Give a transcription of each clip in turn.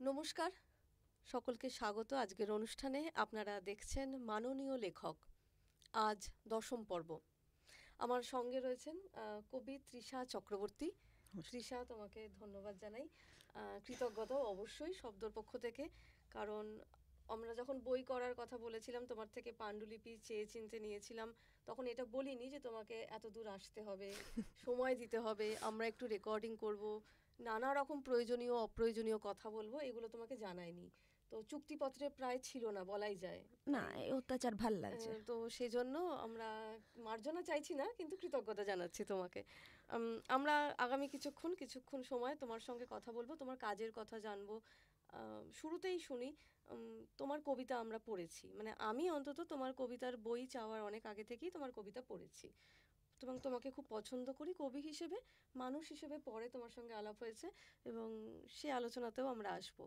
নমস্কার, সকলকে স্বাগত আজকের অনুষ্ঠানে। আপনারা দেখছেন মাননীয় লেখক, আজ 10ম পর্ব। আমার সঙ্গে রয়েছেন কবি তৃষা চক্রবর্তী। তৃষা, তোমাকে ধন্যবাদ জানাই, কৃতজ্ঞতাও অবশ্যই শব্দর পক্ষ থেকে। কারণ আমরা যখন বই করার কথা বলেছিলাম, তোমার থেকে পাণ্ডুলিপি চেয়ে চিনতে নিয়েছিলাম, তখন এটা বলিনি যে তোমাকে এত দূর আসতে হবে, সময় দিতে হবে, আমরা একটু রেকর্ডিং করব, নানা রকম প্রয়োজনীয় অপ্রয়োজনীয় কথা বলবো, এগুলো তোমাকে জানাইনি। তো চুক্তিপত্রে প্রায় ছিল না বলাই যায়। না, এই অত্যাচার ভাল লাগছে। তো সেজন্য আমরা মার্জনা চাইছি না, কিন্তু কৃতজ্ঞতা জানাচ্ছি তোমাকে। আমরা আগামী কিছুক্ষণ সময় তোমার সঙ্গে কথা বলবো, তোমার কাজের কথা জানবো। শুরুতেই শুনি, তোমার কবিতা আমরা পড়েছি, মানে আমি অন্তত তোমার কবিতার বই চাওয়ার অনেক আগে থেকেই তোমার কবিতা পড়েছি এবং তোমাকে খুব পছন্দ করি কবি হিসেবে, মানুষ হিসেবে পরে তোমার সঙ্গে আলাপ হয়েছে এবং সে আলোচনাতেও আমরা আসবো।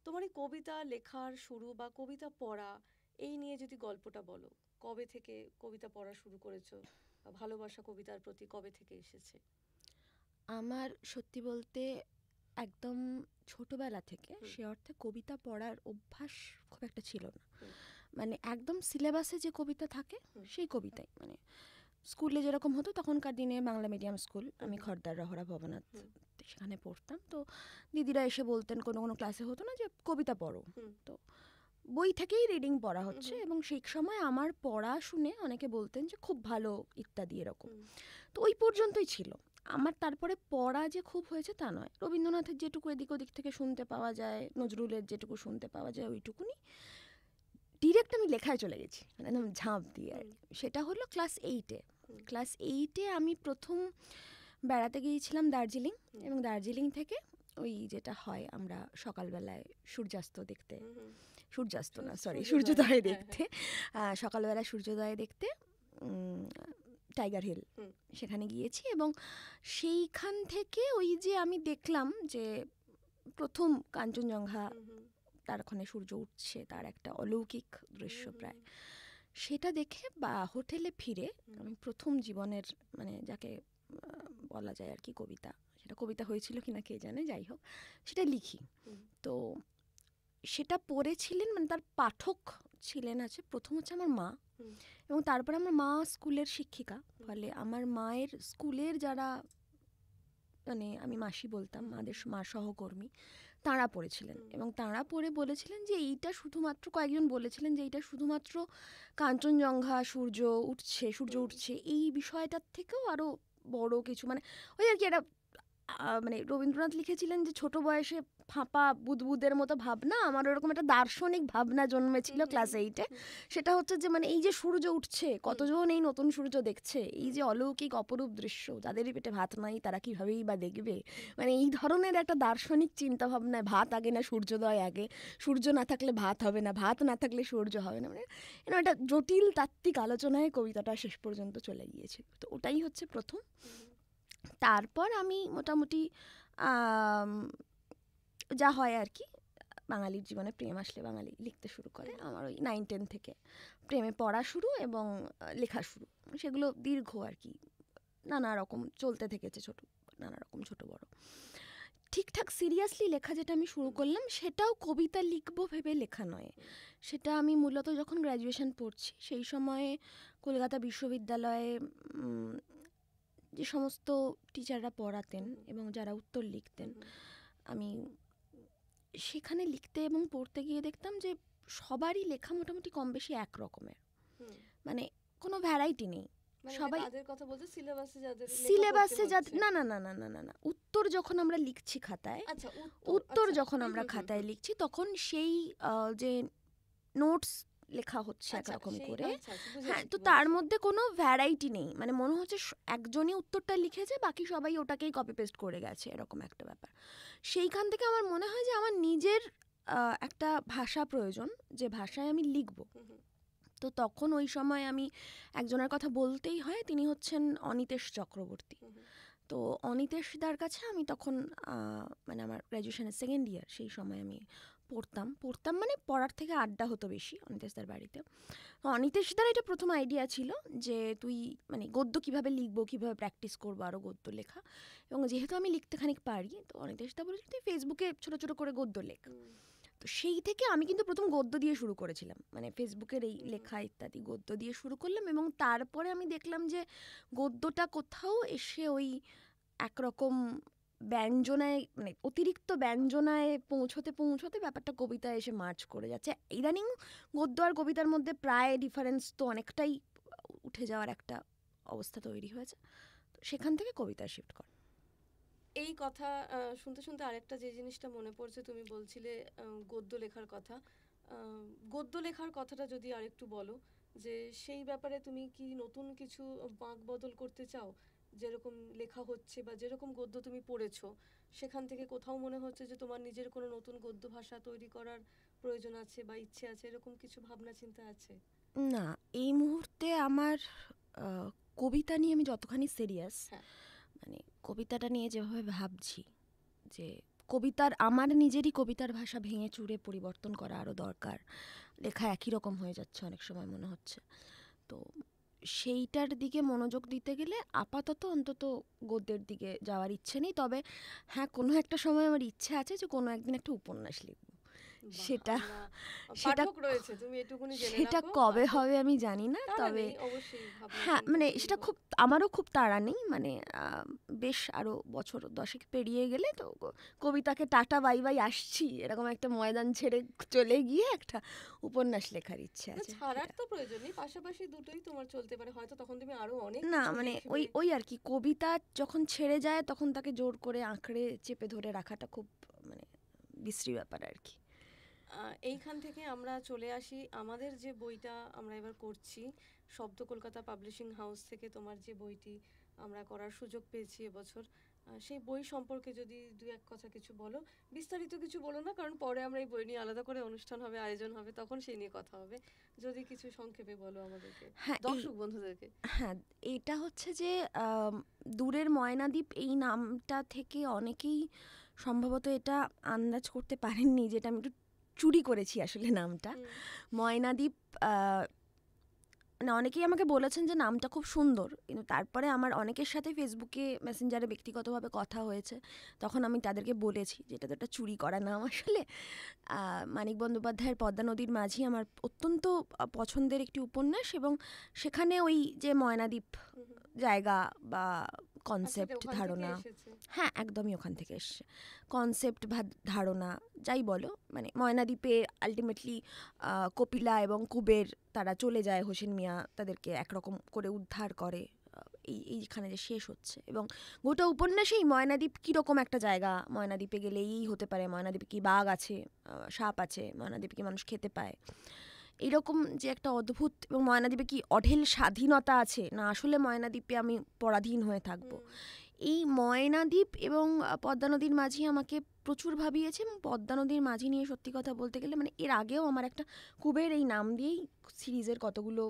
তোমার এই কবিতা লেখার শুরু বা কবিতা পড়া, এই নিয়ে যদি গল্পটা বলো, কবে থেকে কবিতা পড়া শুরু করেছো বা ভালোবাসা কবিতার প্রতি কবে থেকে এসেছে? আমার সত্যি বলতে একদম ছোটবেলা থেকে সে অর্থে কবিতা পড়ার অভ্যাস খুব একটা ছিল না। মানে একদম সিলেবাসে যে কবিতা থাকে সেই কবিতাই, মানে স্কুলে যেরকম হতো তখনকার দিনে, বাংলা মিডিয়াম স্কুল, আমি খর্দার রহরা ভবনাথ সেখানে পড়তাম। তো দিদিরা এসে বলতেন, কোনো কোনো ক্লাসে হতো না যে কবিতা পড়ো, তো বই থেকেই রিডিং পড়া হচ্ছে। এবং সেই সময় আমার পড়া শুনে অনেকে বলতেন যে খুব ভালো ইত্যাদি এরকম। তো ওই পর্যন্তই ছিল আমার। তারপরে পড়া যে খুব হয়েছে তা নয়। রবীন্দ্রনাথের যেটুকু এদিক ওদিক থেকে শুনতে পাওয়া যায়, নজরুলের যেটুকু শুনতে পাওয়া যায়, ওইটুকুনি। ডিরেক্ট আমি লেখায় চলে গেছি, মানে একদম ঝাঁপ দিয়ে। আর সেটা হলো ক্লাস 8-এ আমি প্রথম বেড়াতে গিয়েছিলাম দার্জিলিং। এবং দার্জিলিং থেকে ওই যেটা হয়, আমরা সকালবেলায় সূর্যাস্ত দেখতে, সূর্যাস্ত না সরি সূর্যোদয় দেখতে, সকালবেলা সূর্যোদয় দেখতে টাইগার হিল সেখানে গিয়েছি। এবং সেইখান থেকে ওই যে আমি দেখলাম যে প্রথম কাঞ্চনজঙ্ঘা, তার ওখানে সূর্য উঠছে, তার একটা অলৌকিক দৃশ্য প্রায়, সেটা দেখে বা হোটেলে ফিরে আমি প্রথম জীবনের, মানে যাকে বলা যায় আর কি কবিতা, সেটা কবিতা হয়েছিল কিনা কে জানে, যাই হোক সেটা লিখি। তো সেটা পড়েছিলেন, মানে তার পাঠক ছিলেন আছে প্রথম হচ্ছে আমার মা, এবং তারপরে আমার মা স্কুলের শিক্ষিকা, ফলে আমার মায়ের স্কুলের যারা, মানে আমি মাসি বলতাম, মা সহকর্মী, তাঁরা পড়েছিলেন। এবং তাঁরা পড়ে বলেছিলেন যে এইটা শুধুমাত্র, কয়েকজন বলেছিলেন যে এইটা শুধুমাত্র কাঞ্চনজঙ্ঘা, সূর্য উঠছে এই বিষয়টার থেকেও আরও বড় কিছু, মানে ওই আর কি একটা, মানে রবীন্দ্রনাথ লিখেছিলেন যে ছোট বয়সে ফাঁপা বুদবুদের মতো ভাবনা, আমার ওরকম একটা দার্শনিক ভাবনা জন্মেছিল ক্লাস 8-এ। সেটা হচ্ছে যে মানে এই যে সূর্য উঠছে, কতজন এই নতুন সূর্য দেখছে, এই যে অলৌকিক অপরূপ দৃশ্য, যাদেরই পেটে ভাত নাই তারা কীভাবেই বা দেখবে, মানে এই ধরনের একটা দার্শনিক চিন্তা ভাবনায়, ভাত আগে না সূর্যোদয় আগে, সূর্য না থাকলে ভাত হবে না, ভাত না থাকলে সূর্য হবে না, মানে এরকম একটা জটিল তাত্ত্বিক আলোচনায় কবিতাটা শেষ পর্যন্ত চলে গিয়েছিল। তো ওটাই হচ্ছে প্রথম। তারপর আমি মোটামুটি যা হয় আর কি, বাঙালির জীবনে প্রেম আসলে বাঙালি লিখতে শুরু করে। আমার ওই 9-10 থেকে প্রেমে পড়া শুরু এবং লেখা শুরু, সেগুলো দীর্ঘ আর কি, নানা রকম চলতে থেকেছে, নানা রকম ছোট বড়। ঠিকঠাক সিরিয়াসলি লেখা যেটা আমি শুরু করলাম, সেটাও কবিতা লিখবো ভেবে লেখা নয়। সেটা আমি মূলত যখন গ্র্যাজুয়েশন পড়ছি সেই সময়ে কলকাতা বিশ্ববিদ্যালয়ে যে সমস্ত টিচাররা পড়াতেন এবং যারা উত্তর লিখতেন, আমি সেখানে লিখতে এবং পড়তে গিয়ে দেখতাম যে সবারই লেখা মোটামুটি কম বেশি এক রকমের, মানে কোনো ভ্যারাইটি নেই। সবাই সিলেবাসে না না না না না না না উত্তর যখন আমরা লিখছি খাতায়, উত্তর যখন আমরা খাতায় লিখছি, তখন সেই যে নোটস লেখা হচ্ছে একরকম করে, হ্যাঁ, তো তার মধ্যে কোনো ভ্যারাইটি নেই, মানে মনে হচ্ছে একজনই উত্তরটা লিখেছে, বাকি সবাই ওটাকেই কপি পেস্ট করে গেছে, এরকম একটা ব্যাপার। সেইখান থেকে আমার মনে হয় যে আমার নিজের একটা ভাষা প্রয়োজন, যে ভাষায় আমি লিখব। তো তখন ওই সময় আমি একজনের কথা বলতেই হয়, তিনি হচ্ছেন অনিতেশ চক্রবর্তী। তো অনিতেশদার কাছে আমি তখন, মানে আমার গ্র্যাজুয়েশনের সেকেন্ড ইয়ার, সেই সময় আমি পড়তাম মানে পড়ার থেকে আড্ডা হতো বেশি অনিতেশদার বাড়িতে। তো অনিতেশদার এটা প্রথম আইডিয়া ছিল যে তুই মানে গদ্য কিভাবে লিখবো, কিভাবে প্র্যাকটিস করবো আরও গদ্য লেখা। এবং যেহেতু আমি লিখতে খানিক পারি, তো অনিতেশদা বলেছিল তুই ফেসবুকে ছোটো ছোটো করে গদ্য লেখ। তো সেই থেকে আমি কিন্তু প্রথম গদ্য দিয়ে শুরু করেছিলাম, মানে ফেসবুকের এই লেখা ইত্যাদি গদ্য দিয়ে শুরু করলাম। এবং তারপরে আমি দেখলাম যে গদ্যটা কোথাও এসে ওই একরকম ব্যঞ্জনায়, মানে অতিরিক্ত ব্যঞ্জনায় পৌঁছতে পৌঁছতে ব্যাপারটা কবিতায় এসে মার্চ করে যাচ্ছে। ইদানিং গদ্য আর কবিতার মধ্যে প্রায় ডিফারেন্স তো অনেকটাই উঠে যাওয়ার একটা অবস্থা তৈরি হয়েছে। তো সেখান থেকে কবিতায় শিফট কর। এই কথা শুনতে শুনতে আরেকটা যে জিনিসটা মনে পড়ছে, তুমি বলছিলে গদ্য লেখার কথা। গদ্য লেখার কথাটা যদি আরেকটু বলো, যে সেই ব্যাপারে তুমি কি নতুন কিছু বাঁক বদল করতে চাও? যেরকম লেখা হচ্ছে বা যেরকম গদ্য তুমি পড়েছো, সেখান থেকে কোথাও মনে হচ্ছে যে তোমার নিজের কোনো নতুন গদ্য ভাষা তৈরি করার প্রয়োজন আছে বা ইচ্ছে আছে, এরকম কিছু ভাবনা চিন্তা আছে? না, এই মুহূর্তে আমার কবিতা নিয়ে আমি যতখানি সিরিয়াস, মানে কবিতাটা নিয়ে যেভাবে ভাবছি যে কবিতার, আমার নিজেরই কবিতার ভাষা ভেঙে চুরে পরিবর্তন করা আরও দরকার। লেখা একই রকম হয়ে যাচ্ছে অনেক সময় মনে হচ্ছে। তো সেইটার দিকে মনোযোগ দিতে গেলে আপাতত অন্তত গদ্যের দিকে যাওয়ার ইচ্ছে নেই। তবে হ্যাঁ, কোনো একটা সময় আমার ইচ্ছে আছে যে কোনো একদিন একটা উপন্যাস লিখব। সেটা সেটা রয়েছে, তুমি এটুকুনি জেনে সেটা রাখো। কবে হবে আমি জানি না, তাড়া তবে নেই, অবশ্যই ভাবনা হ্যাঁ চিন্তা মানে করলেই সেটা হবে। খুব, আমারও খুব তাড়া নেই, মানে বেশ আরও বছর 10 পেরিয়ে গেলে তো কবিতাকে টাটা বাই বাই আসছি এরকম একটা ময়দান ছেড়ে চলে গিয়ে একটা উপন্যাস লেখার ইচ্ছে না, আছে। ছাড়ার তো প্রয়োজন নেই, পাশাপাশি দুটোই তোমার চলতে পারে, হয়তো তখন তুমি আরো অনেক না কিছু মানে লিখবে। ওই ওই আর কি, কবিতা যখন ছেড়ে যায় তখন তাকে জোর করে আঁকড়ে চেপে ধরে রাখাটা খুব মানে বিশ্রী ব্যাপার আর কি। এইখান থেকে আমরা চলে আসি আমাদের যে বইটা আমরা এবার করছি, শব্দ কলকাতা পাবলিশিং হাউস থেকে তোমার যে বইটি আমরা করার সুযোগ পেয়েছি এবছর, সেই বই সম্পর্কে যদি দু এক কথা কিছু বলো। বিস্তারিত কিছু বলো না, কারণ পরে আমরা এই বই নিয়ে আলাদা করে অনুষ্ঠান হবে, আয়োজন হবে, তখন সেই নিয়ে কথা হবে। যদি কিছু সংক্ষেপে বলো আমাদেরকে, হ্যাঁ দর্শক বন্ধুদেরকে। হ্যাঁ, এটা হচ্ছে যে দূরের ময়নাদ্বীপ এই নামটা থেকে অনেকেই সম্ভবত এটা আন্দাজ করতে পারেননি, যেটা আমি একটু চুরি করেছি আসলে নামটা। ময়নাদ্বীপ, মানে অনেকেই আমাকে বলেছেন যে নামটা খুব সুন্দর, কিন্তু তারপরে আমার অনেকের সাথে ফেসবুকে মেসেঞ্জারে ব্যক্তিগতভাবে কথা হয়েছে, তখন আমি তাদেরকে বলেছি যে এটা তো একটা চুরি করা নাম আসলে। মানিক বন্দ্যোপাধ্যায়ের পদ্মা নদীর মাঝি আমার অত্যন্ত পছন্দের একটি উপন্যাস, এবং সেখানে ওই যে ময়নাদ্বীপ জায়গা বা কনসেপ্ট ধারণা, হ্যাঁ একদমই ওখান থেকে এসছে, কনসেপ্ট বা ধারণা যাই বলো, মানে ময়নাদ্বীপে আলটিমেটলি কপিলা এবং কুবের তারা চলে যায়, হোসেন মিয়া তাদেরকে একরকম করে উদ্ধার করে, এইখানে যে শেষ হচ্ছে। এবং গোটা উপন্যাসেই ময়নাদ্বীপ কীরকম একটা জায়গা, ময়নাদ্বীপে গেলে এই হতে পারে, ময়নাদ্বীপে কি বাঘ আছে, সাপ আছে, ময়নাদ্বীপে কি মানুষ খেতে পায়, এইরকম যে একটা অদ্ভুত, এবং ময়নাদ্বীপে কি অঢেল স্বাধীনতা আছে না, আসলে ময়নাদ্বীপে আমি পরাধীন হয়ে থাকবো। এই ময়নাদ্বীপ এবং পদ্মা নদীর মাঝি আমাকে প্রচুর ভাবিয়েছে। এবং পদ্মা নদীর মাঝি নিয়ে সত্যি কথা বলতে গেলে মানে এর আগেও আমার একটা কুবের এই নাম দিয়েই সিরিজের কতগুলো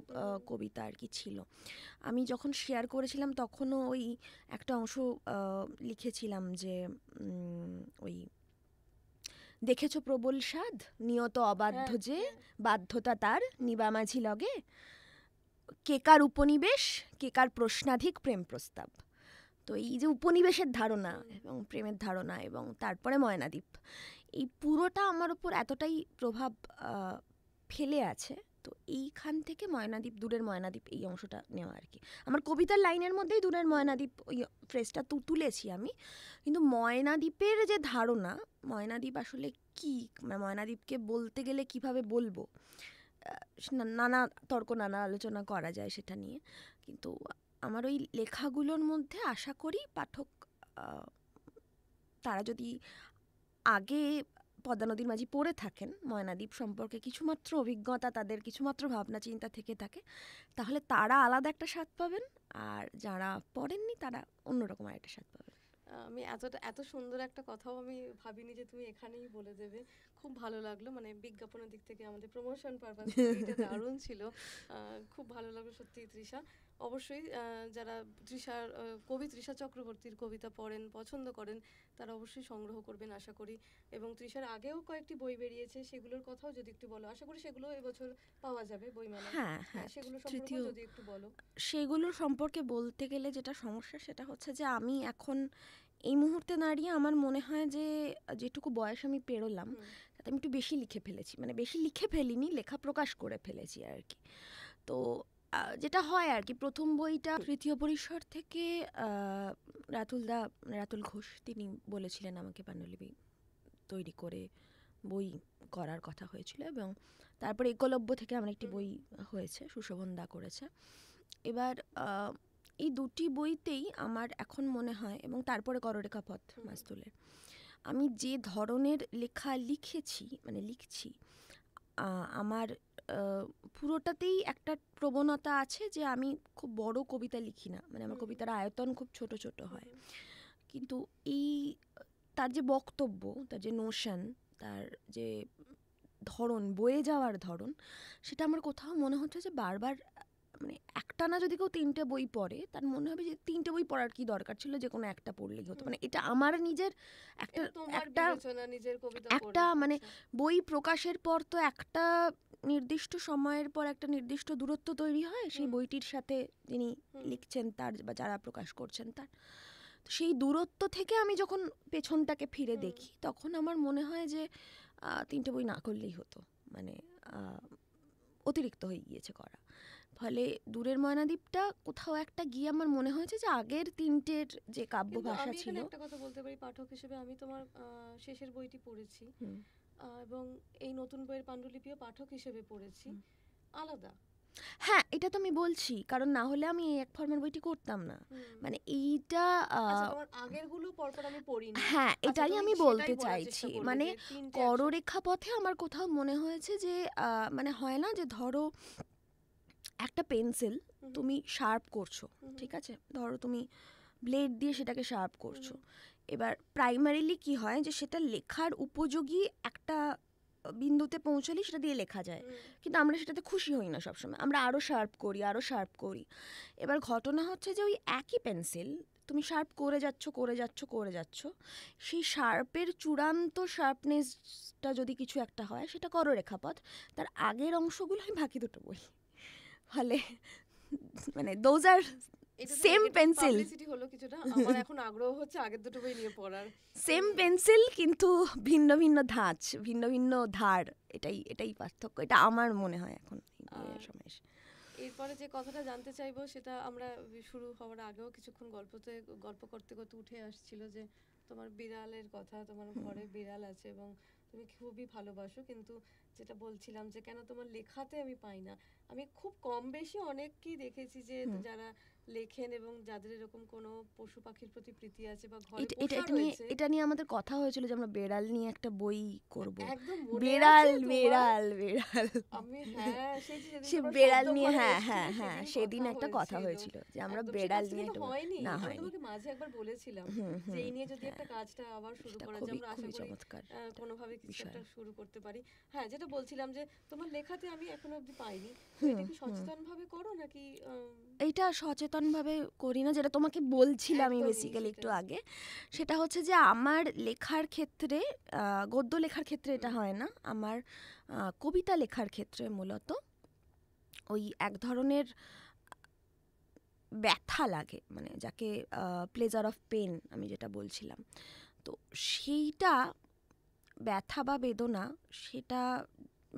কবিতা আর কি ছিল। আমি যখন শেয়ার করেছিলাম তখনও ওই একটা অংশ লিখেছিলাম যে ওই দেখেছো প্রবল স্বাদ নিয়ত অবাধ্য যে বাধ্যতা তার নিবা মাঝি লগে, কেকার উপনিবেশ কেকার প্রশ্নাধিক প্রেম প্রস্তাব। তো এই যে উপনিবেশের ধারণা এবং প্রেমের ধারণা এবং তারপরে ময়নাদ্বীপ, এই পুরোটা আমার উপর এতটাই প্রভাব ফেলে আছে। তো এইখান থেকে ময়নাদ্বীপ, দূরের ময়নাদ্বীপ এই অংশটা নেওয়া আর কি। আমার কবিতার লাইনের মধ্যেই দূরের ময়নাদ্বীপ ওই ফ্রেজটা তুলেছি আমি, কিন্তু ময়নাদ্বীপের যে ধারণা, ময়নাদ্বীপ আসলে কি, ময়নাদ্বীপকে বলতে গেলে কিভাবে বলবো, নানা তর্ক নানা আলোচনা করা যায় সেটা নিয়ে। কিন্তু আমার ওই লেখাগুলোর মধ্যে আশা করি পাঠক তারা যদি আগে পদ্মা নদীর মাঝি পড়ে থাকেন, ময়নাদ্বীপ সম্পর্কে কিছুমাত্র অভিজ্ঞতা, তাদের কিছুমাত্র ভাবনা চিন্তা থেকে থাকে, তাহলে তারা আলাদা একটা স্বাদ পাবেন, আর যারা পড়েননি তারা অন্যরকম একটা স্বাদ পাবেন। আমি এত সুন্দর একটা কথাও আমি ভাবিনি যে তুমি এখানেই বলে দেবে। খুব ভালো লাগলো, মানে বিজ্ঞাপনের দিক থেকে আমাদের প্রমোশন পারপাস এটা দারুণ ছিল। খুব ভালো লাগলো সত্যি তৃষা। অবশ্যই যারা তৃষার কবি তৃষা চক্রবর্তীর কবিতা পড়েন, পছন্দ করেন, তারা অবশ্যই সংগ্রহ করবেন আশা করি। এবং তৃষার আগেও কয়েকটি বই বেরিয়েছে, সেগুলোর কথাও যদি একটু বলো। আশা করি সেগুলো এবছর পাওয়া যাবে বইমেলায়। হ্যাঁ হ্যাঁ, সেগুলো সম্পর্কে তৃতীয় যদি একটু বলো। সেগুলোর সম্পর্কে বলতে গেলে যেটা সমস্যা সেটা হচ্ছে যে আমি এখন এই মুহূর্তে দাঁড়িয়ে আমার মনে হয় যে যেটুকু বয়স আমি পেরোলাম তাতে আমি একটু বেশি লিখে ফেলেছি, মানে বেশি লিখে ফেলিনি, লেখা প্রকাশ করে ফেলেছি আর কি। তো যেটা হয় আর কি, প্রথম বইটা তৃতীয় পরিসর থেকে রাতুল ঘোষ তিনি বলেছিলেন আমাকে পাণ্ডুলিপি তৈরি করে বই করার কথা হয়েছিল, এবং তারপরে একলব্য থেকে আমার একটি বই হয়েছে, সুশোভন দা করেছে। এবার এই দুটি বইতেই আমার এখন মনে হয়, এবং তারপরে কররেখাপথ মাস্তুলের, আমি যে ধরনের লেখা লিখেছি মানে লিখছি, আমার পুরোটাতেই একটা প্রবণতা আছে যে আমি খুব বড় কবিতা লিখি না, মানে আমার কবিতার আয়তন খুব ছোট ছোট হয়। কিন্তু এই তার যে বক্তব্য, তার যে নোশন, তার যে ধরন, বয়ে যাওয়ার ধরন, সেটা আমার কোথাও মনে হচ্ছে যে বারবার, মানে একটা না যদি কেউ 3টে বই পড়ে তার মনে হবে যে 3টে বই পড়ার কি দরকার ছিল, যে কোনো একটা পড়লেই হতো। মানে এটা আমার নিজের একটা মানে বই প্রকাশের পর তো একটা নির্দিষ্ট সময়ের পর একটা নির্দিষ্ট দূরত্ব তৈরি হয় সেই বইটির সাথে, যিনি লিখছেন তার বা যারা প্রকাশ করছেন তার। সেই দূরত্ব থেকে আমি যখন পেছনটাকে ফিরে দেখি তখন আমার মনে হয় যে 3টে বই না করলেই হতো, মানে অতিরিক্ত হয়ে গিয়েছে করা। ফলে দূরের ময়নাদ্বীপটা কোথাও একটা গিয়ে আমার মনে হয়েছে যে আগের 3টের যে কাব্য ভাষা ছিল। একটা কথা বলতে পারি, পাঠক হিসেবে আমি তোমার শেষের বইটি পড়েছি, এবং এই নতুন বইয়ের পাণ্ডুলিপিও পাঠক হিসেবে পড়েছি, আলাদা। হ্যাঁ, এটা তো আমি বলছি, কারণ না হলে আমি এক ফরম্যাট বইটি করতাম না। মানে এইটা আগেরগুলো পরপর আমি পড়িনি। হ্যাঁ, এটাই আমি বলতে চাইছি। মানে কররেখাপথে আমার কোথাও মনে হয়েছে যে মানে হয় না যে ধরো একটা পেন্সিল তুমি শার্প করছো, ঠিক আছে, ধরো তুমি ব্লেড দিয়ে সেটাকে শার্প করছো। এবার প্রাইমারিলি কি হয় যে সেটা লেখার উপযোগী একটা বিন্দুতে পৌঁছালে সেটা দিয়ে লেখা যায়, কিন্তু আমরা সেটাতে খুশি হই না সবসময়, আমরা আরও শার্প করি, আরও শার্প করি। এবার ঘটনা হচ্ছে যে ওই একই পেন্সিল তুমি শার্প করে যাচ্ছ, সেই শার্পের চূড়ান্ত শার্পনেসটা যদি কিছু একটা হয় সেটা কররেখাপথ, তার আগের অংশগুলোই বাকি দুটো বই। ফলে মানে দোজ আর সেম পেন্সিল। হলো কিছুটা, আমার এখন আগ্রহ হচ্ছে আগের দুটো বই নিয়ে পড়ার। সেম পেন্সিল কিন্তু ভিন্ন ভিন্ন ধাঁচ, ভিন্ন ভিন্ন ধার, এটাই পার্থক্য, এটা আমার মনে হয় এখন এই সময়। এরপরে যে কথাটা জানতে চাইবো সেটা আমরা শুরু হওয়ার আগেও কিছুক্ষণ গল্প করতে করতে উঠে আসছিল যে তোমার বিড়ালের কথা, তোমার ঘরে বিড়াল আছে এবং তুমি খুবই ভালোবাসো, কিন্তু যেটা বলছিলাম যে কেন তোমার লেখাতে আমি পাই না। আমি খুব কম বেশি অনেককেই দেখেছি যে যারা লেখেন এবং যাদের এরকম কোনো পশু পাখির প্রতি প্রীতি আছে বা ঘরে পোষা রয়েছে। এটা নিয়ে আমাদের কথা হয়েছিল যে আমরা বেড়াল নিয়ে একটা বই করব। একদম বেড়াল আমি সে বেড়াল নিয়ে হ্যাঁ সেদিন একটা কথা হয়েছিল যে আমরা বেড়াল নিয়ে না হয়নি। তোমাকে মাঝে একবার বলেছিলাম যে এই নিয়ে যদি একটা কাজটা আবার শুরু করা যায়, আমরা আশা করি কোনোভাবে কিছু একটা শুরু করতে পারি। হ্যাঁ, যেটা বলছিলাম যে তোমার লেখাতে আমি এখনো অবধি পাইনি, এটা কি সচেতনভাবে করো নাকি? এইটা সচেতনভাবে করি না, যেটা তোমাকে বলছিলাম আমি বেসিক্যালি একটু আগে, সেটা হচ্ছে যে আমার লেখার ক্ষেত্রে, গদ্য লেখার ক্ষেত্রে এটা হয় না, আমার কবিতা লেখার ক্ষেত্রে মূলত ওই এক ধরনের ব্যথা লাগে, মানে যাকে প্লেজার অফ পেন আমি যেটা বলছিলাম, তো সেইটা ব্যথা বা বেদনা সেটা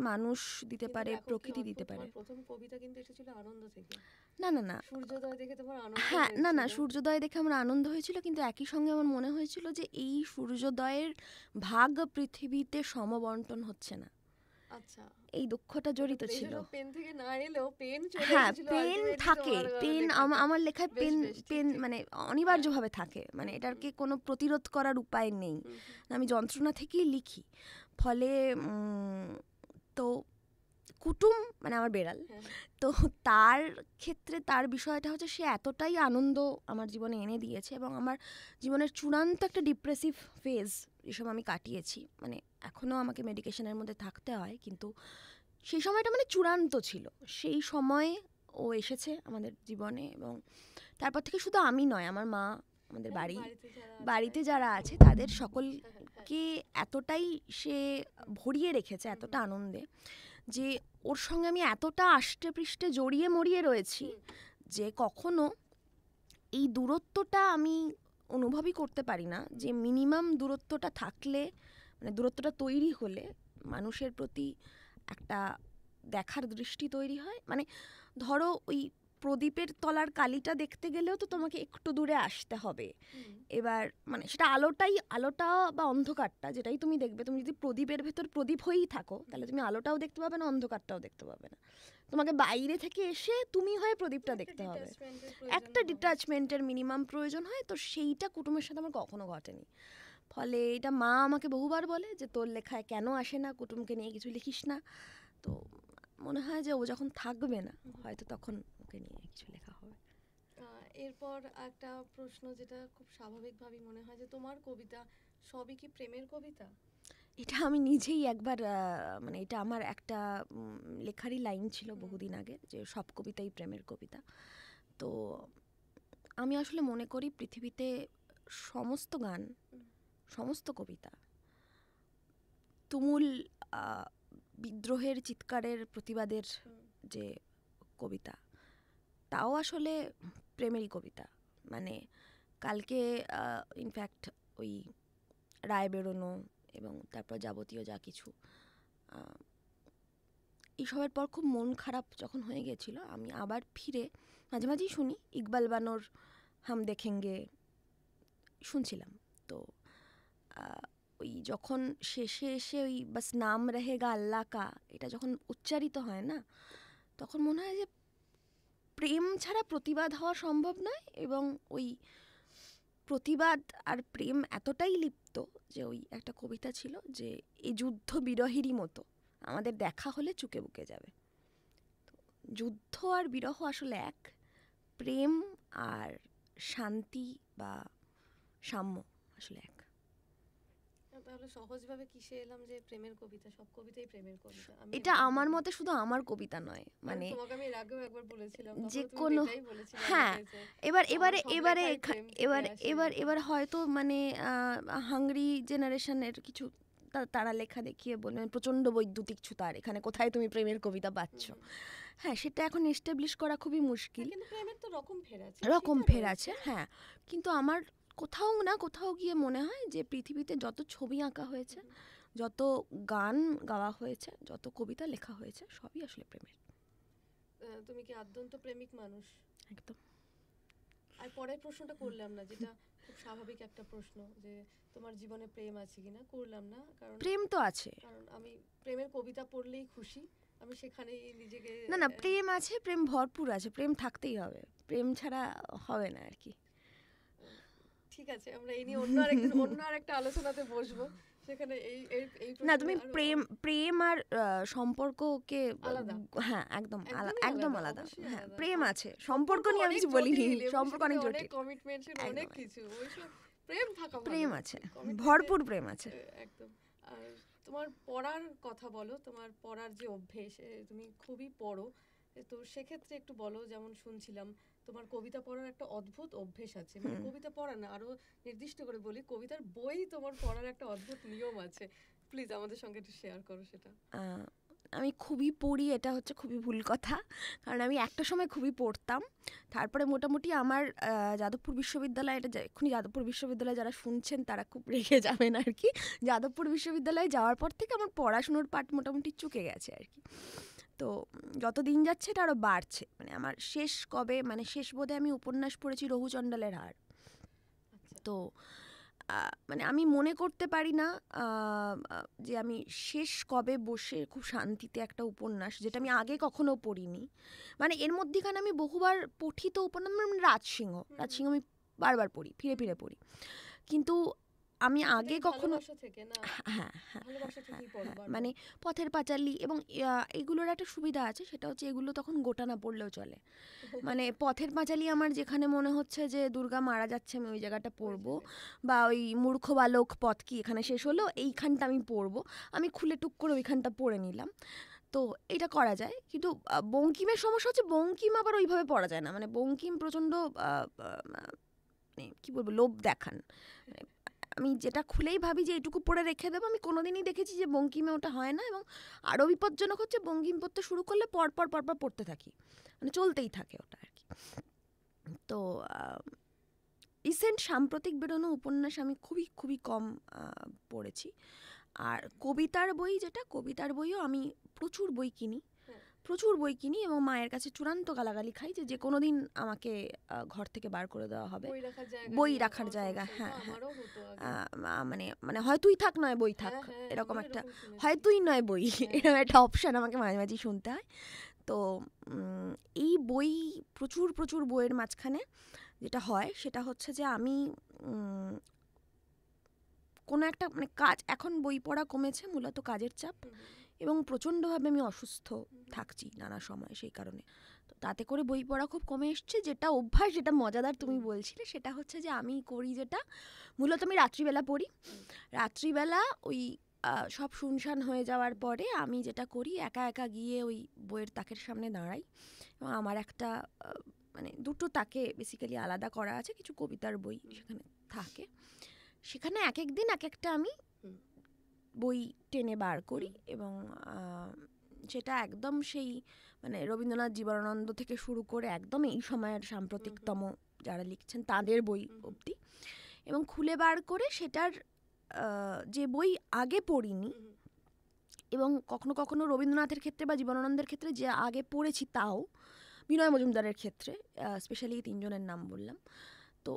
মানুষ দিতে পারে, প্রকৃতি দিতে পারে। প্রথম কবিতা কিন্তু এসেছিল আনন্দ থেকে। না সূর্যোদয় দেখে তোমার আনন্দ? হ্যাঁ, না সূর্যোদয় দেখে আমার আনন্দ হয়েছিল, কিন্তু একই সঙ্গে আমার মনে হয়েছিল যে এই সূর্যোদয়ের ভাগ পৃথিবীতে সমবন্টন হচ্ছে না। আচ্ছা, এই দুঃখটা জড়িত ছিল। পেন থেকে না এলেও পেন চলে এসেছিল। হ্যাঁ, পেন থাকে, পেন আমার লেখায় পেন মানে অনিবার্যভাবে থাকে, মানে এটাকে কোনো প্রতিরোধ করার উপায় নেই, আমি যন্ত্রণা থেকেই লিখি। ফলে তো কুটুম মানে আমার বেড়াল, তো তার ক্ষেত্রে তার বিষয়টা হচ্ছে সে এতটাই আনন্দ আমার জীবনে এনে দিয়েছে, এবং আমার জীবনের চূড়ান্ত একটা ডিপ্রেসিভ ফেজ এসব আমি কাটিয়েছি, মানে এখনও আমাকে মেডিকেশনের মধ্যে থাকতে হয়, কিন্তু সেই সময়টা মানে চূড়ান্ত ছিল। সেই সময়ে ও এসেছে আমাদের জীবনে, এবং তারপর থেকে শুধু আমি নয়, আমার মা, আমাদের বাড়িতে যারা আছে তাদের সকলকে এতটাই সে ভরিয়ে রেখেছে, এতটা আনন্দে, যে ওর সঙ্গে আমি এতটা আষ্টে পৃষ্ঠে জড়িয়ে মরিয়ে রয়েছি যে কখনো এই দূরত্বটা আমি অনুভবই করতে পারি না, যে মিনিমাম দূরত্বটা থাকলে, মানে দূরত্বটা তৈরি হলে মানুষের প্রতি একটা দেখার দৃষ্টি তৈরি হয়। মানে ধরো ওই প্রদীপের তলার কালিটা দেখতে গেলেও তো তোমাকে একটু দূরে আসতে হবে। এবার মানে সেটা আলোটা বা অন্ধকারটা যেটাই তুমি দেখবে, তুমি যদি প্রদীপের ভেতর প্রদীপ হয়েই থাকো তাহলে তুমি আলোটাও দেখতে পাবে না, অন্ধকারটাও দেখতে পাবে না। তোমাকে বাইরে থেকে এসে তুমি হয়ে প্রদীপটা দেখতে হবে, একটা ডিটাচমেন্টের মিনিমাম প্রয়োজন হয়। তো সেইটা কুটুমের সাথে আমার কখনো ঘটেনি। ফলে এটা মা আমাকে বহুবার বলে যে তোর লেখায় কেন আসে না, কুটুমকে নিয়ে কিছু লিখিস না। তো মনে হয় যে ও যখন থাকবে না হয়তো তখন ওকে নিয়ে কিছু লেখা হবে। এরপর একটা প্রশ্ন যেটা খুব স্বাভাবিকভাবেই মনে হয়, যে তোমার কবিতা সবই কি প্রেমের কবিতা? এটা আমি নিজেই একবার মানে এটা আমার একটা লেখারই লাইন ছিল বহুদিন আগে, যে সব কবিতাই প্রেমের কবিতা। তো আমি আসলে মনে করি পৃথিবীতে সমস্ত গান, সমস্ত কবিতা তুমুল বিদ্রোহের, চিৎকারের, প্রতিবাদের যে কবিতা, তাও আসলে প্রেমেরই কবিতা। মানে কালকে ইনফ্যাক্ট ওই রায় বেরোনো এবং তারপর যাবতীয় যা কিছু, এইসবের পর খুব মন খারাপ যখন হয়ে গেছিল, আমি আবার ফিরে মাঝে মাঝেই শুনি ইকবাল বানোর হাম দেখেঙ্গে শুনছিলাম। তো ওই যখন শেষে এসে ওই বাস নাম রহেগা আল্লাহ কা, এটা যখন উচ্চারিত হয় না, তখন মনে হয় যে প্রেম ছাড়া প্রতিবাদ হওয়া সম্ভব নয়। এবং ওই প্রতিবাদ আর প্রেম এতটাই লিপ্ত যে ওই একটা কবিতা ছিল যে এই যুদ্ধ বিরহেরই মতো, আমাদের দেখা হলে চুকে বুকে যাবে। যুদ্ধ আর বিরহ আসলে এক, প্রেম আর শান্তি বা সাম্য আসলে এক। তাহলে সহজভাবে কিসে এলাম যে প্রেমের কবিতা, সব কবিতাই প্রেমের কবিতা? এটা আমার মতে শুধু আমার কবিতা নয়, মানে তোমাকে আমি এর আগেও একবার বলেছিলাম, যে কোনো, হ্যাঁ, এবার হয়তো মানে হাংরি জেনারেশনের কিছু তারা লেখা দেখিয়ে বলবেন প্রচণ্ড বৈদ্যুতিক ছুতার, এখানে কোথায় তুমি প্রেমের কবিতা পাচ্ছ। হ্যাঁ, সেটা এখন এস্টাবলিশ করা খুবই মুশকিল। কিন্তু প্রেমের তো রকম ফের আছে, হ্যাঁ। কিন্তু আমার কোথাও না কোথাও গিয়ে মনে হয় যে পৃথিবীতে যত ছবি আঁকা হয়েছে, যত গান গাওয়া হয়েছে, যত কবিতা লেখা হয়েছে, সবই আসলে প্রেমের। তুমি কি আদ্যন্ত প্রেমিক মানুষ? একদম। আর পরের প্রশ্নটা করলাম না, যেটা খুব স্বাভাবিক একটা প্রশ্ন, যে তোমার জীবনে প্রেম আছে কিনা, করলাম না, কারণ প্রেম তো আছে, কারণ আমি প্রেমের কবিতা পড়লেই খুশি, আমি সেখানেই নিজেকে। না প্রেম আছে, প্রেম ভরপুর আছে, প্রেম থাকতেই হবে, প্রেম ছাড়া হবে না আর কি। ঠিক আছে, আমরা এই নিয়ে অন্য আরেকটা আলোচনাতে বসবো, সেখানে এই না তুমি প্রেম আর সম্পর্ককে, হ্যাঁ একদম আলাদা। হ্যাঁ, প্রেম আছে, সম্পর্ক নিয়ে আমি কিছু বলিনি, সম্পর্ক অনেক জটিল, কমিটমেন্ট অনেক কিছু, প্রেম থাকা ভালো, প্রেম আছে, ভরপুর প্রেম আছে একদম। আর তোমার পড়ার কথা বলো, তোমার পড়ার যে অভ্যেস, তুমি খুবই পড়ো, তো সেক্ষেত্রে একটু বলো। যেমন শুনছিলাম তোমার কবিতা পড়ার একটা অদ্ভুত অভ্যেস আছে, মানে কবিতা পড়া না, আরো নির্দিষ্ট করে বলি, কবিতার বই তোমার পড়ার একটা অদ্ভুত নিয়ম আছে, প্লিজ আমাদের সঙ্গে একটু শেয়ার করো সেটা। আমি খুবই পড়ি, এটা হচ্ছে খুবই ভুল কথা, কারণ আমি একটা সময় খুবই পড়তাম, তারপরে মোটামুটি আমার যাদবপুর বিশ্ববিদ্যালয়, এটা এক্ষুনি যাদবপুর বিশ্ববিদ্যালয়ে যারা শুনছেন তারা খুব রেগে যাবেন আর কি, যাদবপুর বিশ্ববিদ্যালয়ে যাওয়ার পর থেকে আমার পড়াশুনোর পাঠ মোটামুটি চুকে গেছে আর কি। তো যত দিন যাচ্ছে এটা আরও বাড়ছে, মানে আমার শেষ বোধে আমি উপন্যাস পড়েছি রঘুচণ্ডালের হার। তো মানে আমি মনে করতে পারি না যে আমি শেষ কবে বসে খুব শান্তিতে একটা উপন্যাস, যেটা আমি আগে কখনো পড়িনি, মানে এর মধ্যেখানে আমি বহুবার পঠিত উপন্যাস, মানে রাজসিংহ আমি বারবার পড়ি, ফিরে ফিরে পড়ি, কিন্তু আমি আগে কখনো, হ্যাঁ, মানে পথের পাঁচালী, এবং এগুলোর একটা সুবিধা আছে, সেটা হচ্ছে এগুলো তখন গোটা না পড়লেও চলে। মানে পথের পাঁচালী আমার যেখানে মনে হচ্ছে যে দুর্গা মারা যাচ্ছে আমি ওই জায়গাটা পড়বো, বা ওই মূর্খ বালক পথ কি এখানে শেষ হলো, এইখানটা আমি পড়বো, আমি খুলে টুক করে ওইখানটা পড়ে নিলাম। তো তো এটা করা যায়, কিন্তু বঙ্কিমের সমস্যা হচ্ছে বঙ্কিম আবার ওইভাবে পড়া যায় না, মানে বঙ্কিম প্রচণ্ড মানে কী বলবো, লোভ দেখান। মানে আমি যেটা খুলেই ভাবি যে এটুকু পড়ে রেখে দেবো, আমি কোনোদিনই দেখেছি যে বঙ্কিমে ওটা হয় না। এবং আরও বিপজ্জনক হচ্ছে বঙ্কিম পড়তে শুরু করলে পরপর পড়তে থাকি, মানে চলতেই থাকে ওটা আর কি। তো রিসেন্ট সাম্প্রতিক বেরোনো উপন্যাস আমি খুবই খুবই কম পড়েছি। আর কবিতার বইও আমি প্রচুর বই কিনি এবং মায়ের কাছে চূড়ান্ত গালাগালি খাই যে কোনো দিন আমাকে ঘর থেকে বার করে দেওয়া হবে। বই রাখার জায়গা, হ্যাঁ, মানে মানে হয় তুই থাক নয় বই থাক, এরকম একটা, হয় তুই নয় বই, এরকম একটা অপশান আমাকে মাঝে মাঝে শুনতে হয়। তো এই প্রচুর বইয়ের মাঝখানে যেটা হয় সেটা হচ্ছে যে আমি কোনো একটা মানে কাজ, এখন বই পড়া কমেছে মূলত কাজের চাপ, এবং প্রচণ্ডভাবে আমি অসুস্থ থাকছি নানা সময় সেই কারণে। তো তাতে করে বই পড়া খুব কমে এসছে। যেটা অভ্যাস, যেটা মজাদার তুমি বলছিলে, সেটা হচ্ছে যে আমি করি যেটা, মূলত আমি রাত্রিবেলা পড়ি। রাত্রিবেলা ওই সব শুনশান হয়ে যাওয়ার পরে আমি যেটা করি, একা একা গিয়ে ওই বইয়ের তাকের সামনে দাঁড়াই, এবং আমার একটা মানে দুটো তাকে বেসিক্যালি আলাদা করা আছে, কিছু কবিতার বই সেখানে থাকে। সেখানে এক এক দিন এক একটা আমি বই টেনে বার করি, এবং সেটা একদম সেই মানে রবীন্দ্রনাথ জীবনানন্দ থেকে শুরু করে একদম এই সময়ের সাম্প্রতিকতম যারা লিখছেন তাদের বই অবধি, এবং খুলে বার করে সেটার যে বই আগে পড়িনি, এবং কখনো কখনো রবীন্দ্রনাথের ক্ষেত্রে বা জীবনানন্দের ক্ষেত্রে যে আগে পড়েছি, তাও বিনয় মজুমদারের ক্ষেত্রে স্পেশালি তিনজনের নাম বললাম, তো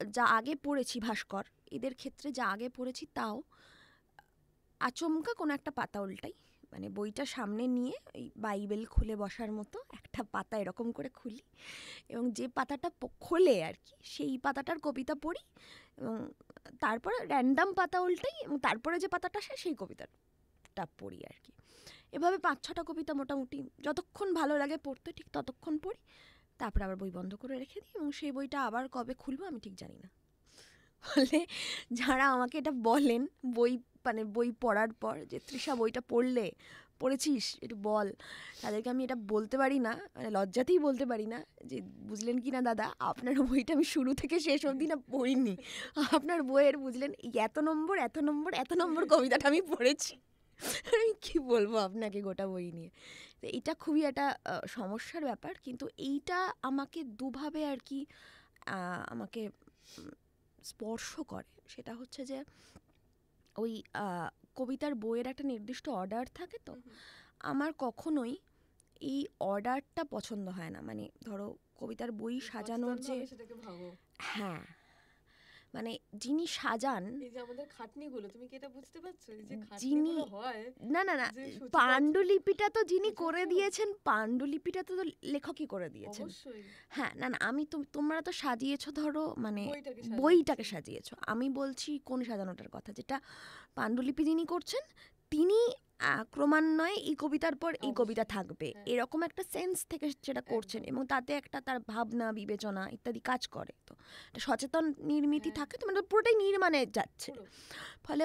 যা আগে পড়েছি, ভাস্কর, এদের ক্ষেত্রে যা আগে পড়েছি তাও আচমকা কোনো একটা পাতা উল্টাই, মানে বইটা সামনে নিয়ে ওই বাইবেল খুলে বসার মতো একটা পাতা এরকম করে খুলি, এবং যে পাতাটা খোলে আর কি, সেই পাতাটার কবিতা পড়ি, এবং তারপর র্যান্ডাম পাতা উল্টাই, এবং তারপরে যে পাতাটা আসে সেই কবিতাটা পড়ি আর কি। এভাবে 5-6টা কবিতা মোটামুটি যতক্ষণ ভালো লাগে পড়তে ঠিক ততক্ষণ পড়ি, তারপর আবার বই বন্ধ করে রেখে দিই, এবং সেই বইটা আবার কবে খুলবো আমি ঠিক জানি না। ফলে যারা আমাকে এটা বলেন বই পড়ার পর যে তৃষা বইটা পড়েছিস একটু বল, তাদেরকে আমি এটা বলতে পারি না, মানে লজ্জাতেই বলতে পারি না যে বুঝলেন কি না দাদা, আপনার বইটা আমি শুরু থেকে শেষ অবধি না পড়িনি, আপনার বইয়ের বুঝলেন এত নম্বর কবিতাটা আমি পড়েছি। আমি কি বলবো আপনাকে গোটা বই নিয়ে। তো এটা খুবই একটা সমস্যার ব্যাপার, কিন্তু এইটা আমাকে দুভাবে আর কি আমাকে স্পর্শ করে। সেটা হচ্ছে যে ওই কবিতার বইয়ের একটা নির্দিষ্ট অর্ডার থাকে, তো আমার কখনোই এই অর্ডারটা পছন্দ হয় না। মানে ধরো কবিতার বই সাজানোর যে, হ্যাঁ, মানে যিনি সাজান, এই যে আমাদের খাটনিগুলো, তুমি কি এটা বুঝতে পারছো? এই যে খাটনিগুলো হয়, না পাণ্ডুলিপিটা তো যিনি করে দিয়েছেন, পাণ্ডুলিপিটা তো লেখকই করে দিয়েছেন। হ্যাঁ, না আমি তোমরা তো সাজিয়েছো, ধরো মানে বইটাকে সাজিয়েছো, আমি বলছি কোন সাজানোটার কথা, যেটা পাণ্ডুলিপি যিনি করছেন তিনি ক্রমান্বয়ে এই কবিতার পর এই কবিতা থাকবে এরকম একটা সেন্স থেকে সেটা করছেন, এবং তাতে একটা তার ভাবনা বিবেচনা ইত্যাদি কাজ করে, তো একটা সচেতন নির্মিতি থাকে, তো মানে পুরোটাই নির্মাণে যাচ্ছে। ফলে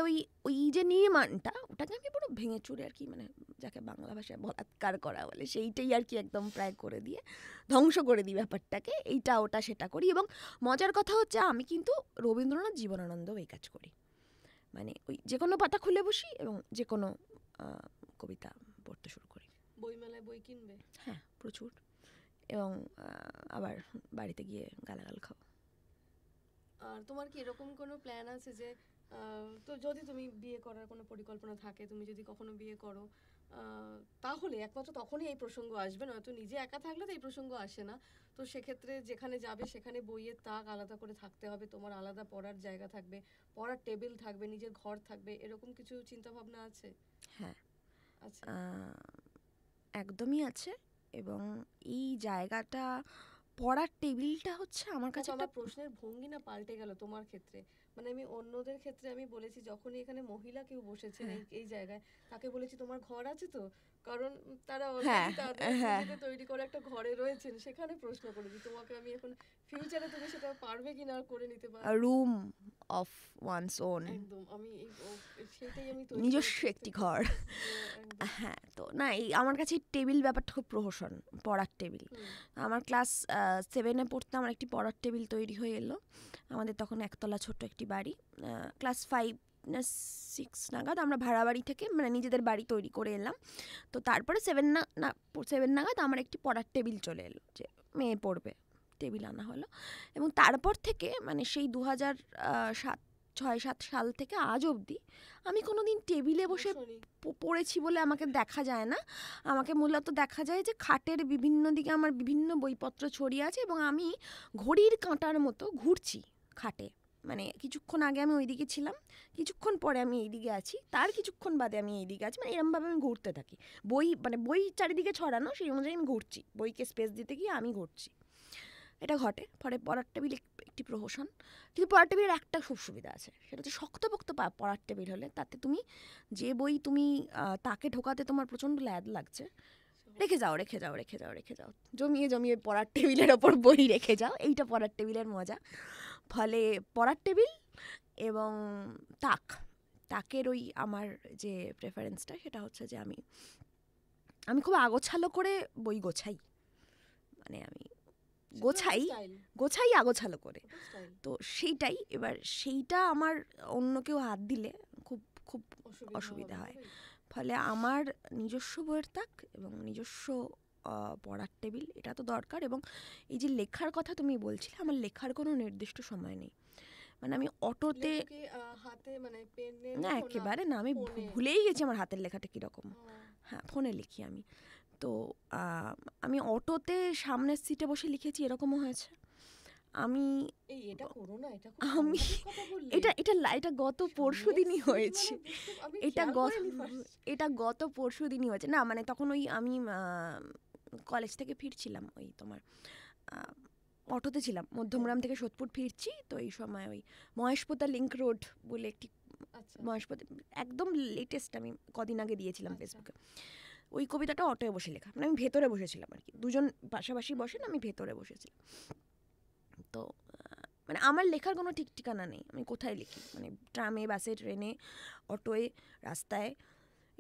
ওই যে নির্মাণটা, ওটাকে আমি পুরো ভেঙে চুরে আর কি, মানে যাকে বাংলা ভাষায় বলাৎকার করা বলে, সেইটাই আর কি একদম প্রায় করে দিয়ে ধ্বংস করে দিই ব্যাপারটাকে, এইটা ওটা সেটা করি। এবং মজার কথা হচ্ছে আমি কিন্তু রবীন্দ্রনাথ জীবনানন্দও এই কাজ করি, মানে ওই যে কোনো পাতা খুলে বসি এবং যে কোনো কবিতা পড়তে শুরু করি। বইমেলায় বই কিনবে? হ্যাঁ, প্রচুর, এবং আবার বাড়িতে গিয়ে গালাগাল খাও। আর তোমার কি এরকম কোনো প্ল্যান আছে যে, তো যদি তুমি বিয়ে করার কোনো পরিকল্পনা থাকে, তুমি যদি কখনো বিয়ে করো, তাহলে একমাত্র তখনই এই প্রসঙ্গ আসবে, নয়তো নিজে একা থাকলে তো এই প্রসঙ্গ আসে না, তো সেক্ষেত্রে যেখানে যাবে সেখানে বইয়ের তাক আলাদা করে থাকতে হবে, তোমার আলাদা পড়ার জায়গা থাকবে, পড়ার টেবিল থাকবে, নিজের ঘর থাকবে, এরকম কিছু চিন্তা ভাবনা আছে? হ্যাঁ, আচ্ছা, একদমই আছে, এবং এই জায়গাটা, পড়ার টেবিলটা হচ্ছে আমার কাছে একটা, প্রশ্নের ভঙ্গি না পাল্টে গেল তোমার ক্ষেত্রে, মানে আমি অন্যদের ক্ষেত্রে আমি বলেছি যখনই এখানে মহিলা কেউ বসেছেন এই জায়গায়, তাকে বলেছি তোমার ঘর আছে তো, কারণ তারা তাদের তৈরি করে একটা ঘরে রয়েছেন, সেখানে প্রশ্ন করেছি তোমাকে আমি এখন ফিউচারে তুমি সেটা পারবে কিনা করে নিতে পারবে। রুম অফ ওয়ানস ওন, একদম আমি সেটাই আমি তৈরি নিজস্ব করার একটি চেষ্টা ঘর। করছি যে একদম হ্যাঁ, তো না এই আমার কাছে টেবিল ব্যাপারটা খুব প্রহসন, পড়ার টেবিল। আমার ক্লাস 7-এ পড়তে আমার একটি পড়ার টেবিল তৈরি হয়ে এলো। আমাদের তখন একতলা ছোট্ট একটি বাড়ি। ক্লাস 5 না 6 নাগাদ আমরা ভাড়া বাড়ি থেকে মানে নিজেদের বাড়ি তৈরি করে এলাম। তো তারপরে 7 নাগাদ আমার একটি পড়ার টেবিল চলে এলো, যে মেয়ে পড়বে, টেবিল আনা হলো। এবং তারপর থেকে মানে সেই 2006-7 সাল থেকে আজ অবধি আমি কোনো দিন টেবিলে বসে বসোনি। পড়েছি বলে আমাকে দেখা যায় না। আমাকে মূলত দেখা যায় যে খাটের বিভিন্ন দিকে আমার বিভিন্ন বইপত্র ছড়িয়ে আছে এবং আমি ঘড়ির কাঁটার মতো ঘুরছি খাটে। মানে কিছুক্ষণ আগে আমি ওইদিকে ছিলাম, কিছুক্ষণ পরে আমি এইদিকে আছি, তার কিছুক্ষণ বাদে আমি এইদিকে আছি, মানে এরমভাবে আমি ঘুরতে থাকি। বই চারিদিকে ছড়ানো, সেই অনুযায়ী আমি ঘুরছি, বইকে স্পেস দিতে গিয়ে আমি ঘুরছি। এটা ঘটে। পরে পড়ার টেবিল একটি প্রহসন। কিন্তু পড়ার টেবিলের একটা খুব সুবিধা আছে, সেটা হচ্ছে শক্তপোক্ত পড়ার টেবিল হলে তাতে তুমি যে বই তুমি তাকে ঢোকাতে তোমার প্রচণ্ড ল্যাদ লাগছে, রেখে যাও, জমিয়ে পড়ার টেবিলের ওপর বই রেখে যাও। এইটা পড়ার টেবিলের মজা। ফলে পড়ার টেবিল এবং তাকের ওই আমার যে প্রেফারেন্সটা সেটা হচ্ছে যে আমি খুব আগোছালো করে বই গোছাই। মানে আমি গোছাই আগোছালো করে। তো সেইটা আমার অন্য কেউ হাত দিলে খুব খুব অসুবিধা হয়। ফলে আমার নিজস্ব বইয়ের তাক এবং নিজস্ব পড়ার টেবিল এটা তো দরকার। এবং এই যে লেখার কথা তুমি বলছিলে, আমার লেখার কোনো নির্দিষ্ট সময় নেই। মানে আমি অটোতে হাতে মানে পেনে না, একেবারে না, আমি ভুলেই গেছি আমার হাতের লেখাটা কীরকম। হ্যাঁ, ফোনে লিখি আমি। তো আমি অটোতে সামনের সিটে বসে লিখেছি, এরকমও হয়েছে। এটা গত পরশুদিনই হয়েছে। এটা গত পরশুদিনই হয়েছে। না মানে তখন আমি কলেজ থেকে ফিরছিলাম, ওই তোমার অটোতে ছিলাম, মধ্যমগ্রাম থেকে সোদপুর ফিরছি। তো এই সময় ওই মহেশপোতা লিংক রোড বলে একটি, মহেশপোতা একদম লেটেস্ট আমি কদিন আগে দিয়েছিলাম ফেসবুকে, ওই কবিতাটা অটোয় বসে লেখা। মানে আমি ভেতরে বসেছিলাম আর কি, দুজন পাশাপাশি বসেন, আমি ভেতরে বসেছিলাম। তো মানে আমার লেখার কোনো ঠিক ঠিকানা নেই, আমি কোথায় লিখি, মানে ট্রামে, বাসে, ট্রেনে, অটোয়, রাস্তায়।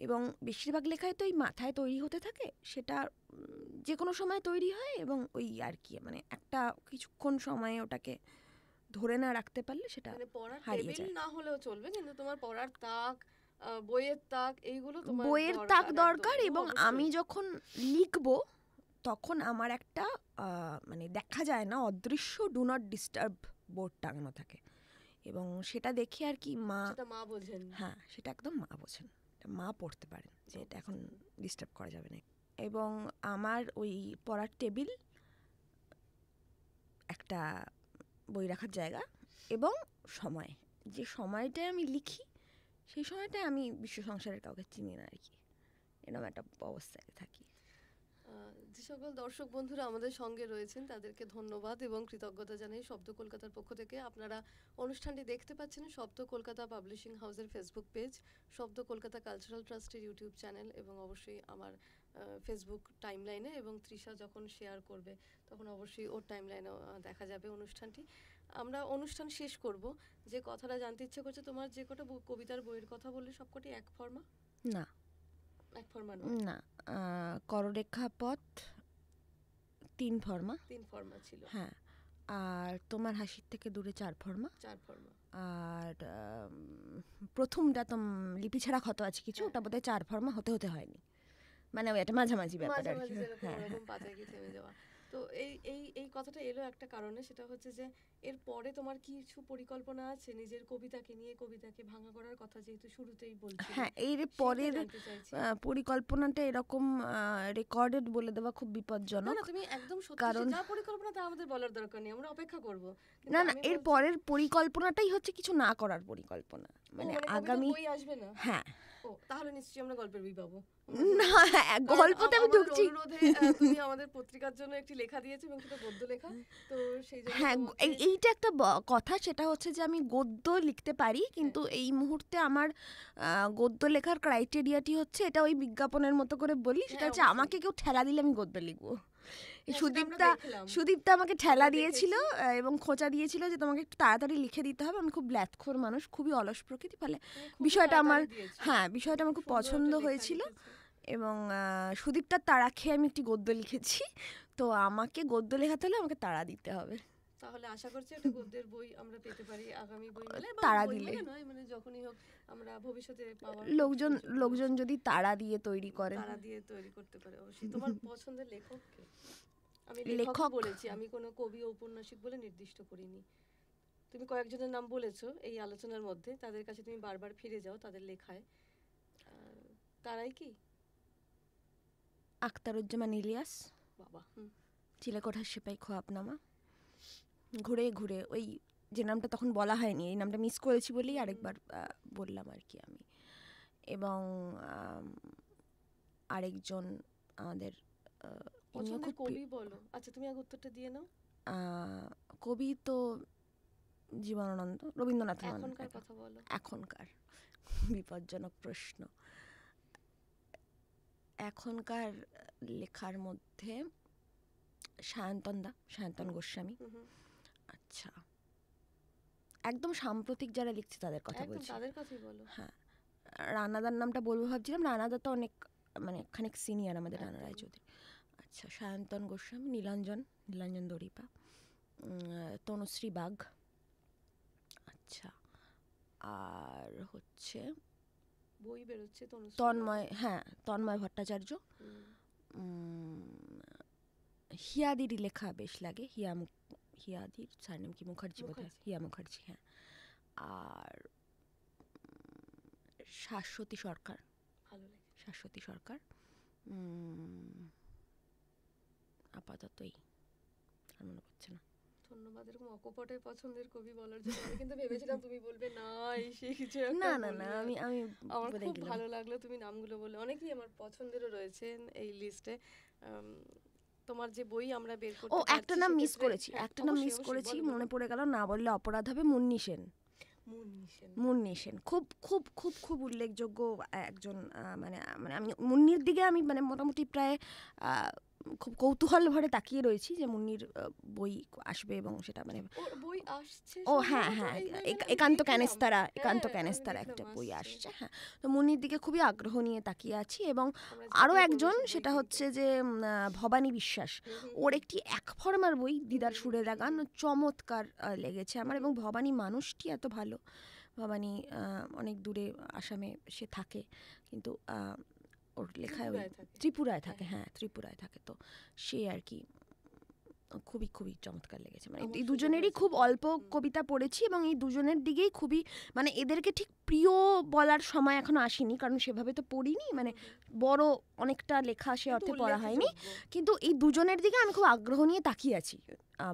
এবং বেশিরভাগ লেখায় তো এই মাথায় তৈরি হতে থাকে, সেটা যে কোনো সময় তৈরি হয়। এবং ওই আর কি মানে একটা কিছুক্ষণ সময়ে ওটাকে ধরে না রাখতে পারলে সেটা হারিয়ে যায়। না হলেও চলবে, কিন্তু তোমার পড়ার তাক, বইয়ের তাক, এইগুলো তোমার বইয়ের তাক দরকার। এবং আমি যখন লিখবো তখন আমার একটা মানে দেখা যায় না, অদৃশ্য ডু নট ডিস্টার্ব বোর্ড টাঙানো থাকে। এবং সেটা দেখে আর কি মা বোঝেন। হ্যাঁ, সেটা একদম মা বোঝেন, মা পড়তে পারেন যে এটা এখন ডিস্টার্ব করা যাবে না। এবং আমার ওই পড়ার টেবিল, একটা বই রাখার জায়গা এবং সময়, যে সময়টায় আমি লিখি সেই সময়টায় আমি বিশ্ব সংসারের কাউকে চিনি না আর কি, এরকম একটা অবস্থায় থাকি। যে সকল দর্শক বন্ধুরা আমাদের সঙ্গে রয়েছেন তাদেরকে ধন্যবাদ এবং কৃতজ্ঞতা জানাই শব্দ কলকাতার পক্ষ থেকে। আপনারা অনুষ্ঠানটি দেখতে পাচ্ছেন শব্দ কলকাতা পাবলিশিং হাউসের ফেসবুক পেজ, শব্দ কলকাতা কালচারাল ট্রাস্টের ইউটিউব চ্যানেল এবং অবশ্যই আমার ফেসবুক টাইমলাইনে। এবং তৃষা যখন শেয়ার করবে তখন অবশ্যই ওর টাইমলাইনেও দেখা যাবে অনুষ্ঠানটি। আমরা অনুষ্ঠান শেষ করব, যে কথাটা জানতে ইচ্ছে করছে, তোমার যে কটা কবিতার বইয়ের কথা বললে সবকটি এক ফর্মা? না, এক ফর্মা না, কররেখা পথ 3 ফর্মা ছিল। হ্যাঁ, আর তোমার হাসির থেকে দূরে 4 ফর্মা। আর প্রথমটা তো লিপি ছাড়া ক্ষত আছে কিছু, ওটা বোধহয় 4 ফর্মা হতে হয়নি, মানে ওই একটা মাঝামাঝি ব্যাপার আর কি। তো এই কথাটা এলো একটা কারণে, সেটা হচ্ছে যে এরপরে তোমার কিছু পরিকল্পনা আছে নিজের কবিতাকে নিয়ে, কবিতাকে ভাঙা করার কথা যেহেতু শুরুতেই বলছি। হ্যাঁ, এর পরের পরিকল্পনাটা এরকম রেকর্ডেড বলে দেওয়া খুব বিপজ্জনক। না, তুমি একদম সত্যি যা পরিকল্পনা তা আমাদের বলার দরকার নেই, আমরা অপেক্ষা করব। না, এর পরের পরিকল্পনাটাই হচ্ছে কিছু না করার পরিকল্পনা। মানে আগামী বই আসবে না? হ্যাঁ, তাহলে নিশ্চয়ই আমরা গল্পের বই পাবো। না, গল্পতে আমি ঢুকছি। তুমি আমাদের পত্রিকার জন্য একটি লেখা দিয়েছো এবং সেটা গদ্য লেখা, তো সেই জন্য হ্যাঁ, এইটা একটা কথা, সেটা হচ্ছে যে আমি গদ্য লিখতে পারি, কিন্তু এই মুহূর্তে আমার গদ্য লেখার ক্রাইটেরিয়াটি হচ্ছে, এটা ওই বিজ্ঞাপনের মতো করে বলি, সেটা হচ্ছে আমাকে কেউ ঠেলা দিলে আমি গদ্য লিখবো। সেটা আমরা সুদীপ্তা দেখলাম। সুদীপ্তা আমাকে ঠেলা আমরা দিয়েছিল দেখেছি। এবং খোঁচা দিয়েছিল যে তোমাকে একটু তাড়াতাড়ি লিখে দিতে হবে। আমি খুব ব্ল্যাথখোর মানুষ, খুবই অলস প্রকৃতি, ফলে তুমি খুবই বিষয়টা আমার, তাড়াতাড়ি দিয়েছো। হ্যাঁ বিষয়টা আমার খুব সুন্দর পছন্দ একটা লেখা হয়েছিল। লিখেছো। এবং সুদীপ্তার তাড়া খেয়ে আমি একটি গদ্য লিখেছি। তো আমাকে গদ্য লেখাতে হলে আমাকে তাড়া দিতে হবে। তাহলে আশা করছি একটা গদ্যের বই আমরা পেতে পারি আগামী বইমেলায়, বা তাড়া দিলে বইমেলা নয়, মানে যখনই হোক আমরা ভবিষ্যতে পাওয়ার লোকজন সুযোগ রয়েছে। লোকজন যদি তাড়া দিয়ে তৈরি করেন। তারা দিয়ে তৈরি করতে পারে অবশ্যই। তোমার পছন্দের লেখক কে? আমি লেখক লেখক বলেছি, আমি কোনো কবি ও ঔপন্যাসিক বলে নির্দিষ্ট করিনি। তুমি কয়েকজনের নাম বলেছো এই আলোচনার মধ্যে, তাদের কাছে তুমি বারবার ফিরে যাও তাদের লেখায়, তারাই কি? আখতারুজ্জামান ইলিয়াস, বাবা, চিলেকোঠার সেপাই খোয়াবনামা, ঘুরে ঘুরে ওই যে নামটা তখন বলা হয়নি, এই নামটা মিস করেছি বলেই আরেকবার বললাম আর কি আমি। এবং আরেকজন আমাদের ইনিও পছন্দের খুব কবি বলো। আচ্ছা তুমি আগে উত্তরটা দিয়ে নাও। কবি তো জীবনানন্দ, রবীন্দ্রনাথ নন। এখনকার কথা বলো। এখনকার বিপজ্জনক প্রশ্ন। এখনকার লেখার মধ্যে সায়ন্তন গোস্বামী। আচ্ছা, একদম সাম্প্রতিক যারা লিখছে তাদের কথা একদম বলছি। তাদের কথাই বলো। হ্যাঁ, রানাদার নামটা বলবো ভাবছিলাম। রানাদা তো অনেক মানে খানিক সিনিয়র আমাদের, রানা একদম। রায়চৌধুরী। আচ্ছা, সায়ন্তন গোস্বামী, নীলাঞ্জন দড়িপা, তনুশ্রী বাগ। আচ্ছা, আর হচ্ছে বই বেরোচ্ছে তন্ময় ভট্টাচার্য। হিয়াদির লেখা বেশ লাগে, হিয়াদির সারনেম কি মুখার্জি বোধহয়, হিয়া মুখার্জি, হ্যাঁ। আর শাশ্বতী সরকার, ভালো লাগে। শাশ্বতী সরকার। আপাততই আর মনে পড়ছে না। ধন্যবাদ এরকম অকপটে পছন্দের কবি বলার জন্য। আমি কিন্তু ভেবেছিলাম তুমি বলবে না এই সেই কিছু একটা না বলবে। আমি আমার বলে খুব গেলাম। ভালো লাগলো তুমি নামগুলো বললে। অনেকেই আমার পছন্দেরও রয়েছেন এই লিস্টে। তোমার যে বই আমরা বের করতে পারছি, একটা নাম মিস সেক্ষেত্রে- করেছি, হ্যাঁ, একটা নাম অবশ্যই, মিস অবশ্যই, করেছি, বলো, মনে বলো। পড়ে গেল, না বললে অপরাধ হবে। মুন্নি সেন। খুব খুব খুব খুব উল্লেখযোগ্য একজন। মানে মানে আমি মুন্নির দিকে আমি মানে মোটামুটি প্রায় খুব কৌতূহল ভরে তাকিয়ে রয়েছি যে মুন্নির বই আসবে এবং সেটা মানে ওর বই আসছে হ্যাঁ সম্ভবত হ্যাঁ এই বইমেলায় আমি একান্ত দেখলাম। ক্যানেস্তারা, হ্যাঁ, আমি দেখলাম একটা বই আসছে। আসছে। হ্যাঁ, তো মুন্নির দিকে খুবই আগ্রহ নিয়ে তাকিয়ে আছি। এবং আমরা আরও ঝাঁপিয়ে পড়বো একজন, সেই বই সেটা কিনতে। হচ্ছে যে ভবানী বিশ্বাস। ওর একটি এক ফরমার বই দিদার সুরেলা গান চমৎকার লেগেছে আমার। এবং ভবানী মানুষটি এত ভালো। ভবানী অনেক দূরে আসামে সে থাকে, কিন্তু ওর লেখায় ওই ত্রিপুরায় থাকে, হ্যাঁ ত্রিপুরায় থাকে। তো সে আর কি খুবই খুবই চমৎকার লেগেছে। মানে এই দুজনেরই খুব অল্প কবিতা পড়েছি এবং এই দুজনের দিকেই খুবই, মানে এদেরকে ঠিক প্রিয় বলার সময় এখনো আসেনি, কারণ সেভাবে তো পড়িনি, মানে বড় অনেকটা লেখা সে অর্থে পড়া হয়নি। কিন্তু এই দুজনের দিকে আমি খুব আগ্রহ নিয়ে তাকিয়ে আছি,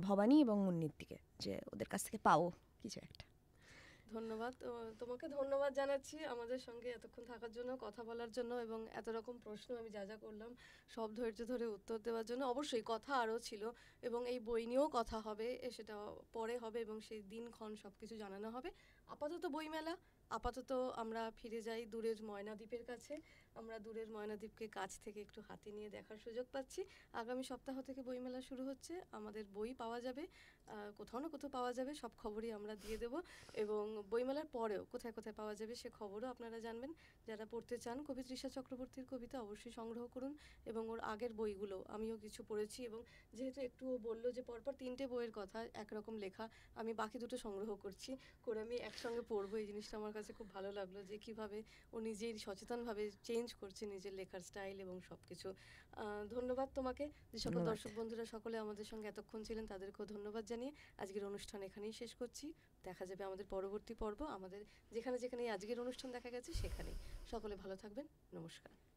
ভবানী এবং মুন্নির দিকে, যে ওদের কাছ থেকে পাও কিছু একটা। ধন্যবাদ তোমাকে, ধন্যবাদ জানাচ্ছি আমাদের সঙ্গে এতক্ষণ থাকার জন্য, কথা বলার জন্য, এবং এত রকম প্রশ্ন আমি যা যা করলাম সব ধৈর্য ধরে উত্তর দেওয়ার জন্য। অবশ্যই কথা আরও ছিল এবং এই বই নিয়েও কথা হবে, সেটা পরে হবে এবং সেই দিনক্ষণ সব কিছু জানানো হবে। আপাতত বইমেলা, আপাতত আমরা ফিরে যাই দূরের ময়নাদ্বীপের কাছে। আমরা দূরের ময়নাদ্বীপকে কাছ থেকে একটু হাতে নিয়ে দেখার সুযোগ পাচ্ছি। আগামী সপ্তাহ থেকে বইমেলা শুরু হচ্ছে, আমাদের বই পাওয়া যাবে, কোথাও না কোথাও পাওয়া যাবে, সব খবরই আমরা দিয়ে দেবো। এবং বইমেলার পরেও কোথায় কোথায় পাওয়া যাবে সে খবরও আপনারা জানবেন। যারা পড়তে চান কবি তৃষা চক্রবর্তীর কবিতা, অবশ্যই সংগ্রহ করুন। এবং ওর আগের বইগুলো আমিও কিছু পড়েছি, এবং যেহেতু একটু ও বললো যে পরপর 3টে বইয়ের কথা একরকম লেখা, আমি বাকি 2টো সংগ্রহ করছি, করে আমি একসঙ্গে পড়বো। এই জিনিসটা আমার কাছে খুব ভালো লাগলো, যে কীভাবে ও নিজেই সচেতনভাবে চেঞ্জ করছে নিজের লেখার স্টাইল এবং সব কিছু। ধন্যবাদ তোমাকে। যে সকল দর্শক বন্ধুরা সকলে আমাদের সঙ্গে এতক্ষণ ছিলেন তাদেরকেও ধন্যবাদ জানিয়ে আজকের অনুষ্ঠান এখানেই শেষ করছি। দেখা যাবে আমাদের পরবর্তী পর্ব, আমাদের যেখানে যেখানে আজকের অনুষ্ঠান দেখা গেছে সেখানেই। সকলে ভালো থাকবেন, নমস্কার।